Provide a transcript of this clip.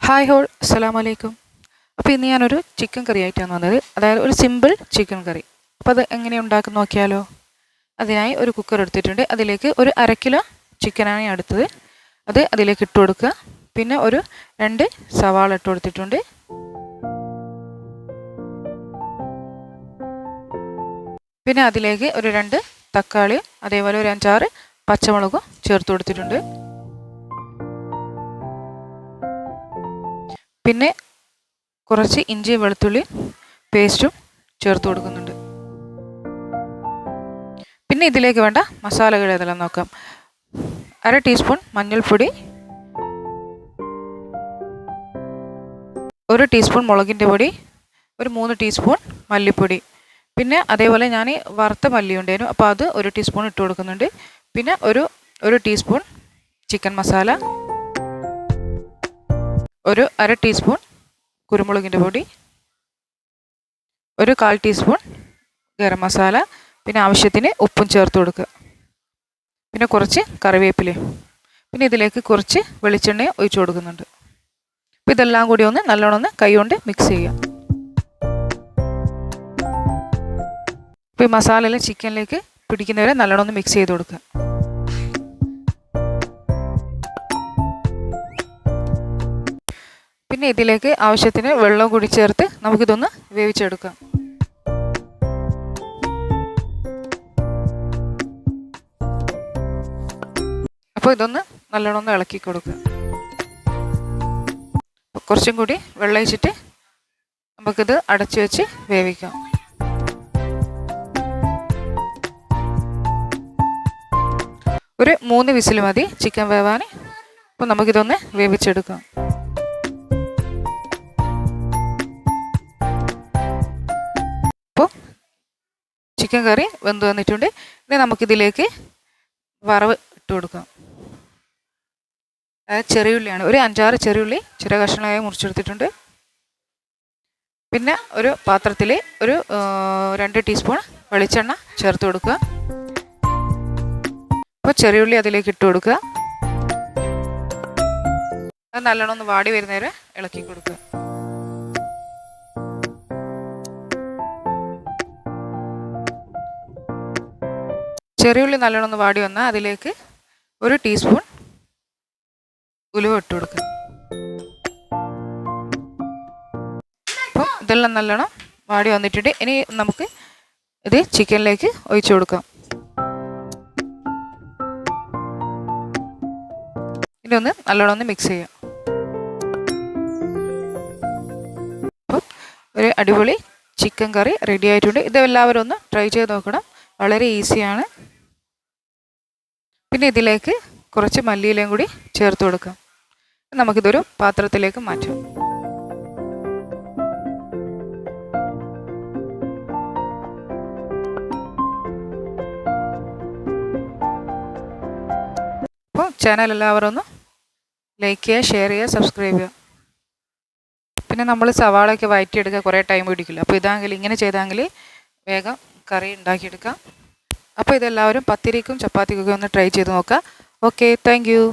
Hi whole അസ്സലാമു അലൈക്കും. അപ്പോൾ ഇന്ന് ഞാനൊരു ചിക്കൻ കറി ആയിട്ടാണ് വന്നത്. അതായത് ഒരു സിമ്പിൾ ചിക്കൻ കറി. അപ്പോൾ അത് എങ്ങനെ ഉണ്ടാക്കും നോക്കിയാലോ. അതിനായി ഒരു കുക്കർ എടുത്തിട്ടുണ്ട്. അതിലേക്ക് ഒരു 1/2 കിലോ ചിക്കനാണ് ഞാൻ എടുത്തത്. അത് അതിലേക്ക് ഇട്ട് കൊടുക്കുക. പിന്നെ ഒരു 2 സവാള ഇട്ട് കൊടുത്തിട്ടുണ്ട്. പിന്നെ അതിലേക്ക് ഒരു 2 തക്കാളി, അതേപോലെ ഒരു 5-6 പച്ചമുളകും ചേർത്ത് കൊടുത്തിട്ടുണ്ട്. പിന്നെ കുറച്ച് ഇഞ്ചി വെളുത്തുള്ളി പേസ്റ്റും ചേർത്ത് കൊടുക്കുന്നുണ്ട്. പിന്നെ ഇതിലേക്ക് വേണ്ട മസാലകൾ ഏതെല്ലാം നോക്കാം. 1/2 ടീസ്പൂൺ മഞ്ഞൾപ്പൊടി, 1 ടീസ്പൂൺ മുളകിൻ്റെ പൊടി, ഒരു 3 ടീസ്പൂൺ മല്ലിപ്പൊടി. പിന്നെ അതേപോലെ ഞാൻ വറുത്ത മല്ലി ഉണ്ടായിരുന്നു, അപ്പോൾ അത് 1 ടീസ്പൂൺ ഇട്ട് കൊടുക്കുന്നുണ്ട്. പിന്നെ ഒരു ടീസ്പൂൺ ചിക്കൻ മസാല, ഒരു 1/2 ടീസ്പൂൺ കുരുമുളകിൻ്റെ പൊടി, ഒരു 1/4 ടീസ്പൂൺ ഗരം മസാല, പിന്നെ ആവശ്യത്തിന് ഉപ്പും ചേർത്ത് കൊടുക്കുക. പിന്നെ കുറച്ച് കറിവേപ്പിലയും. പിന്നെ ഇതിലേക്ക് കുറച്ച് വെളിച്ചെണ്ണ ഒഴിച്ചു കൊടുക്കുന്നുണ്ട്. അപ്പോൾ ഇതെല്ലാം കൂടി നല്ലോണം കൈ കൊണ്ട് മിക്സ് ചെയ്യുക. അപ്പോൾ ഈ മസാലയിൽ ചിക്കനിലേക്ക് പിടിക്കുന്നവരെ നല്ലോണം മിക്സ് ചെയ്ത് കൊടുക്കുക. പിന്നെ ഇതിലേക്ക് ആവശ്യത്തിന് വെള്ളം കൂടി ചേർത്ത് നമുക്കിതൊന്ന് വേവിച്ചെടുക്കാം. അപ്പോൾ ഇതൊന്ന് നല്ലോണം ഇളക്കി കൊടുക്കുക. കുറച്ചും കൂടി വെള്ളം ഒഴിച്ചിട്ട് നമുക്കിത് അടച്ചു വെച്ച് വേവിക്കാം. ഒരു 3 വിസിൽ മതി ചിക്കൻ വേവാൻ. അപ്പോൾ നമുക്കിതൊന്ന് വേവിച്ചെടുക്കാം. ചിക്കൻ കറി വെന്ത് വന്നിട്ടുണ്ട്. ഇനി നമുക്കിതിലേക്ക് വറവ് ഇട്ട് കൊടുക്കാം. അതായത് ചെറിയുള്ളിയാണ്. ഒരു 5-6 ചെറിയുള്ളി ചെറിയ കഷ്ണങ്ങളായി മുറിച്ചെടുത്തിട്ടുണ്ട്. പിന്നെ ഒരു പാത്രത്തിൽ ഒരു 2 ടീസ്പൂൺ വെളിച്ചെണ്ണ ചേർത്ത് കൊടുക്കുക. അപ്പോൾ ചെറിയുള്ളി അതിലേക്ക് ഇട്ട് കൊടുക്കുക. അത് നല്ലോണം ഒന്ന് വാടി വരുന്നവരെ ഇളക്കി കൊടുക്കുക. ചെറിയുള്ളി നല്ലോണം ഒന്ന് വാടി വന്നാൽ അതിലേക്ക് 1 ടീസ്പൂൺ ഉലുവ ഇട്ട് കൊടുക്കുക. അപ്പം ഇതെല്ലാം നല്ലോണം വാടി വന്നിട്ടുണ്ട്. ഇനി നമുക്ക് ഇത് ചിക്കനിലേക്ക് ഒഴിച്ചു കൊടുക്കാം. ഇനി നല്ലോണം മിക്സ് ചെയ്യാം. അപ്പം ഒരു അടിപൊളി ചിക്കൻ കറി റെഡി ആയിട്ടുണ്ട്. ഇതെല്ലാവരും ഒന്ന് ട്രൈ ചെയ്ത് നോക്കണം. വളരെ ഈസിയാണ്. പിന്നെ ഇതിലേക്ക് കുറച്ച് മല്ലിയിലയും കൂടി ചേർത്ത് കൊടുക്കാം. നമുക്കിതൊരു പാത്രത്തിലേക്ക് മാറ്റാം. അപ്പോൾ ചാനൽ എല്ലാവരും ഒന്ന് ലൈക്ക് ചെയ്യുക, ഷെയർ ചെയ്യുക, സബ്സ്ക്രൈബ് ചെയ്യുക. പിന്നെ നമ്മൾ സവാളയൊക്കെ വഴറ്റിയെടുക്കുക കുറേ ടൈം പിടിക്കില്ല. അപ്പോൾ ഇതാണെങ്കിൽ ഇങ്ങനെ ചെയ്താങ്കിൽ വേഗം കറി ഉണ്ടാക്കിയെടുക്കാം. അപ്പോൾ ഇതെല്ലാവരും പത്തിരിക്കും ചപ്പാത്തിക്കൊക്കെ ഒന്ന് ട്രൈ ചെയ്ത് നോക്കാം. Okay, thank you.